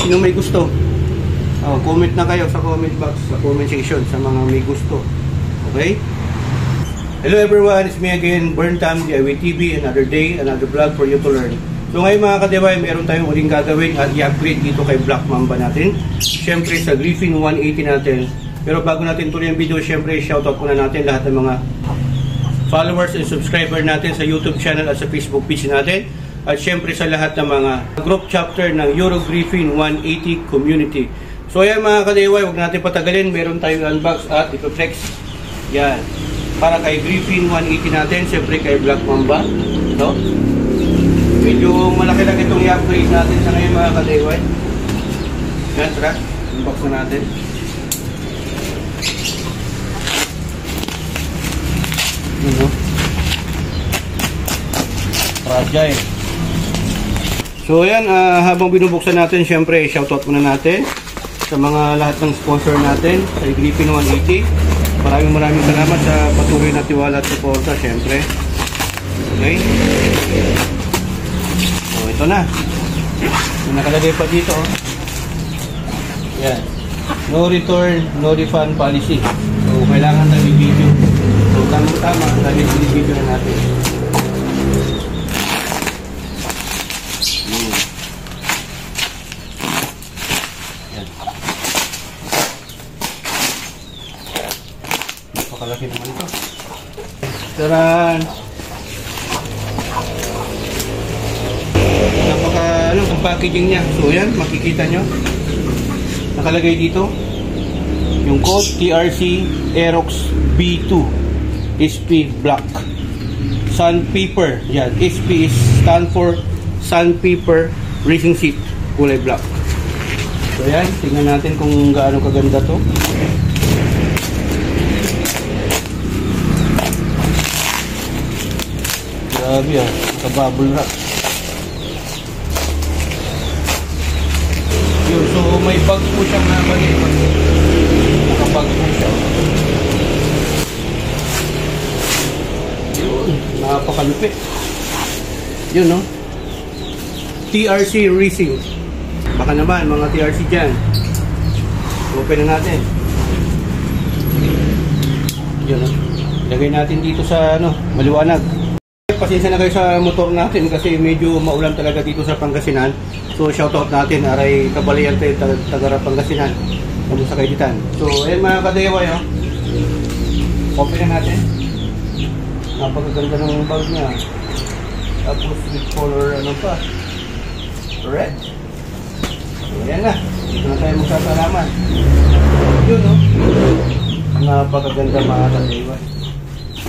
Sino may gusto? Comment na kayo sa comment box, sa comment section sa mga may gusto. Okay? Hello everyone, it's me again, Burn Tam, DIY TV, another day, another vlog for you to learn. So ngayon mga ka-DIY, meron tayong uling gagawin at i-upgrade dito kay Black Mamba natin. Siyempre sa Griffin 180 natin. Pero bago natin tuloy ang video, siyempre shoutout muna natin lahat ng mga followers and subscriber natin sa YouTube channel at sa Facebook page natin. At siyempre sa lahat ng mga group chapter ng Euro Griffin 180 community. So ayan mga ka-DIY, huwag natin patagalin. Meron tayong unbox at ipoflex. Yan. Para kay Griffin 180 natin, siyempre kay Black Mamba. No? Medyo malaki lang itong i-upgrade natin sa ngayon mga ka-DIY. Yan, tara. Unbox na natin. Yun, no? Fragile. So ayan, habang binubuksan natin, siyempre shoutout muna natin sa mga lahat ng sponsor natin sa Griffin 180. Maraming salamat sa patuloy na tiwala at suporta, siyempre. Okay? So ito na. May nakalagay pa dito. Yan. No return, no refund policy. So kailangan tayo i-video. So tama, dahil i-video na natin. Napakalaki naman ito. Taran! Ang packaging niya. So yan, makikita nyo. Nakalagay dito yung code TRC Aerox B2 SP Black Sandpaper. Yan, SP is stand for Sandpaper Racing Seat, kulay black. So yan, tingnan natin kung gaano kaganda to. Grabe ah, naka-bubble wrap. Yun, so may bag po siyang nabalik. Naka-bag po siya. Yun, napakalupit. Yun, no? TRC Racing. Baka naman, mga TRC dyan. Open na natin. Yun, no? Ilagay natin dito sa, maliwanag. Pasensya na kayo sa motor natin kasi medyo maulan talaga dito sa Pangasinan. So shoutout natin, aray Kabalayante, Tagara Pangasinan. Kamusta kayo ditan? So ayan mga ka-DIY, open na natin. Napakaganda ng bag niya. Tapos with color pa? Red. So ayan na. Dito na tayo magsasalaman. Yun, no? Napakaganda mga ka-DIY.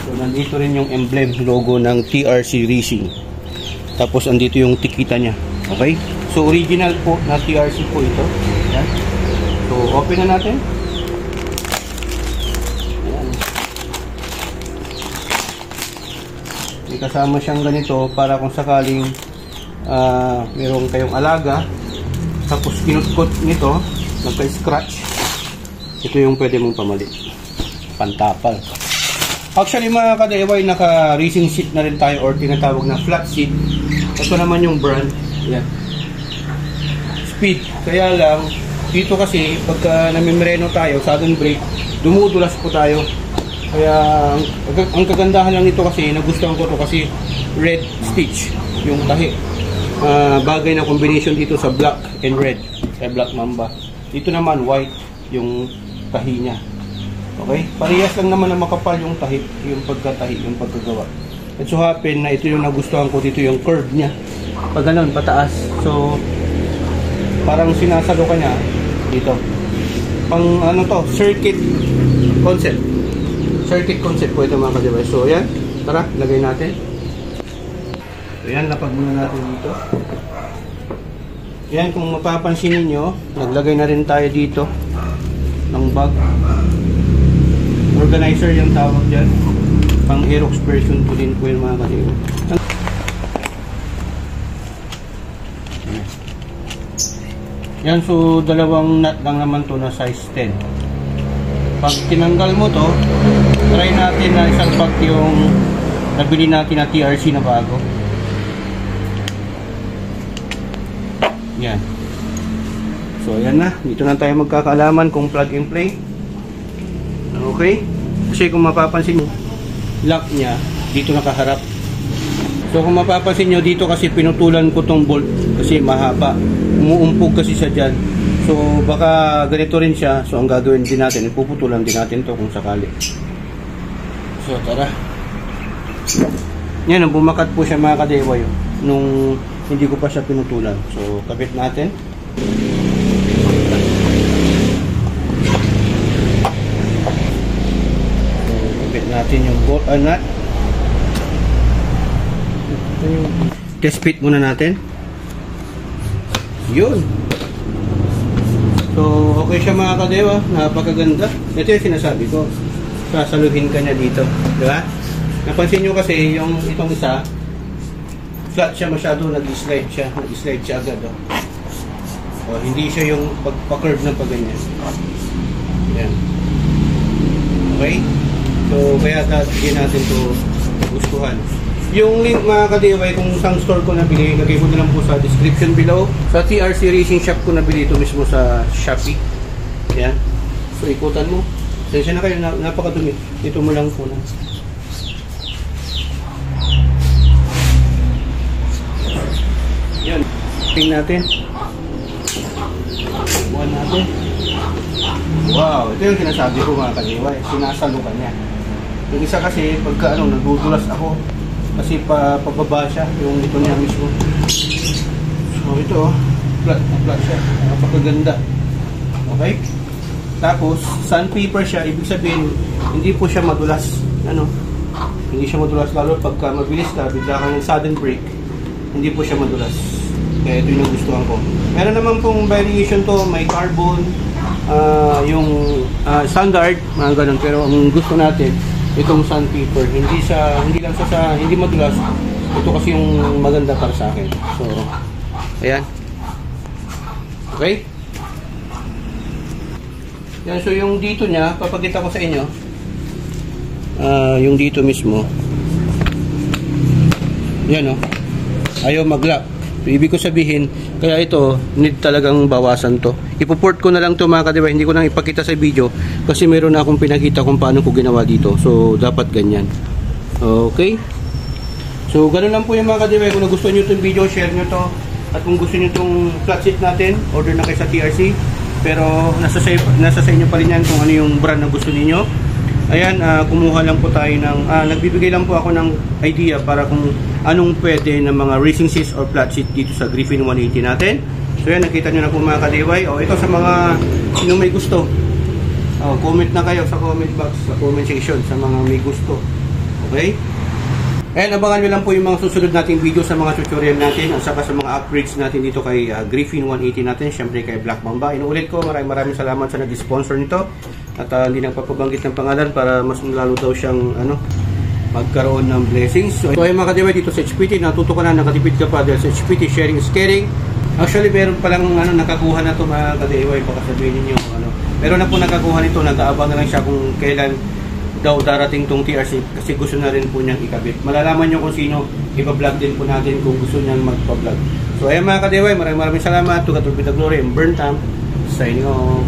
So, nandito rin yung emblem logo ng TRC Racing. Tapos, andito yung tikita niya. Okay? So, original po na TRC po ito. Ayan. So, open na natin. Ayan. May kasama siyang ganito para kung sakaling meron kayong alaga. Tapos, kinutkot nito, nagka-scratch. Ito yung pwede mong pamalit. Pantapal. Actually mga ka-DIY, naka-racing seat na rin tayo or tinatawag na flat seat. Ito naman yung brand. Yan. Speed. Kaya lang, dito kasi pagka namimereno tayo, sudden brake, dumudulas po tayo. Kaya ang kagandahan lang nito kasi, nagustuhan ko to kasi red stitch yung tahi. Bagay na combination dito sa black and red. Kaya Black Mamba. Dito naman white yung tahi niya. Okay? Parehas lang naman na makapal yung tahi, yung pagkatahi, yung pagkagawa. It so happen na ito yung nagustuhan ko dito, yung curve niya. Pag ganun, pataas. So, parang sinasalo ka niya dito. Pang circuit concept. Circuit concept po ito mga ka-DIY. So, yan. Tara, lagay natin. So, yan, lapag muna natin dito. Yan, kung mapapansin niyo, naglagay na rin tayo dito ng bag. Organizer yung tawag dyan. Pang Aerox version po din po yung mga ka-DIY. Yan, so dalawang nut lang naman to na size 10. Pag tinanggal mo to, try natin na isalpak yung nabili natin na TRC na bago. Yan. So ayan na, dito na tayo magkakaalaman kung plug and play. Okay? Kasi kung mapapansin nyo, lock nya dito nakaharap. So kung mapapansin nyo, dito kasi pinutulan ko tong bolt kasi mahaba. Umuumpog kasi siya dyan. So baka ganito rin siya. So ang gagawin din natin, ipuputulan din natin to kung sakali. So tara. Yan, bumakat po siya mga kadewa yun, nung hindi ko pa siya pinutulan. So kabit natin. So kabit natin yung bolt nut. Test fit muna natin. Yun. So okay siya mga kadewa, napakaganda. Ito yung sinasabi ko, sasaluhin ka niya dito, di ba? Napansin nyo kasi yung itong isa flat siya masyado, nag-slide siya agad, oh. So, hindi siya yung pagpa-curve na pag-ganyan. Yan. Okay? So kaya bigyan natin to gustuhan. Yung link mga kadiway kung saan store ko nabili, lagay ko na lang po sa description below. Sa TRC Racing Shop ko nabili ito mismo sa Shopee. Yan. So ikutan mo. Sensya na kayo, napakadumi. Dito mo lang po na. Yan. Tingnan natin. Buwan natin. Wow, ito yung sinasabi ko mga kadiway. Sinasalukan niya. Yung isa kasi, pagka nagdudulas ako. Kasi pababa siya, yung ito niya mismo. So ito, flat siya. Napakaganda. Okay? Tapos, sandpaper siya, ibig sabihin, hindi po siya madulas. Hindi siya madulas, lalo pagka mabilis ka, bigla kang sudden brake, hindi po siya madulas. Kaya ito yung nagustuhan ko. Meron naman pong variation to, may carbon, yung standard, mga ganun. Pero ang gusto natin, itong sandpaper, hindi madulas. Ito kasi yung maganda para sa akin. So, ayan. Okay? Yan, so yung dito niya, papakita ko sa inyo. Yung dito mismo. Yan, oh. Ayaw mag-lock. So, ibig ko sabihin, kaya ito, need talagang bawasan to. Ipoport ko na lang to mga kadiwa, hindi ko nang ipakita sa video kasi meron na akong pinakita kung paano ko ginawa dito. So dapat ganyan. Okay? So ganun lang po yung mga kadiwa. Kung nagustuhan nyo itong video, share nyo to. At kung gusto nyo itong flat seat natin, order na kayo sa TRC. Pero nasa sa inyo pa rin yan kung ano yung brand na gusto niyo. Ayan, kumuha lang po tayo ng nagbibigay lang po ako ng idea para kung anong pwede ng mga racing seats or flat seat dito sa Griffin 180 natin. So yan, nakita nyo na po mga kadiway. Ito sa mga sino may gusto, comment na kayo sa comment box, sa comment section, sa mga may gusto. Okay? And abangan nyo lang po yung mga susunod nating video sa mga tutorial natin at saka sa mga upgrades natin dito kay Griffin 180 natin, syempre kay Black Mamba. Inuulit ko, maraming salamat sa nag-sponsor nito at hindi nang papabanggit ng pangalan para mas lalo daw siyang magkaroon ng blessings. So ay mga kadiway, dito sa HPT, natuto ka na, nakatipid ka pa dahil sa HPT, sharing is caring. Actually, meron palang nakakuha na to mga kadiway, baka sabihin niyo meron na po nakakuha nito, nag-aabang na lang siya kung kailan daw darating tong TRC kasi gusto na rin po niyang ikabit. Malalaman niyo kung sino, ipa-vlog din po natin kung gusto niyang magpa-vlog. So ayan mga kadiway, maraming salamat. To God be the glory and burn time. Signing off.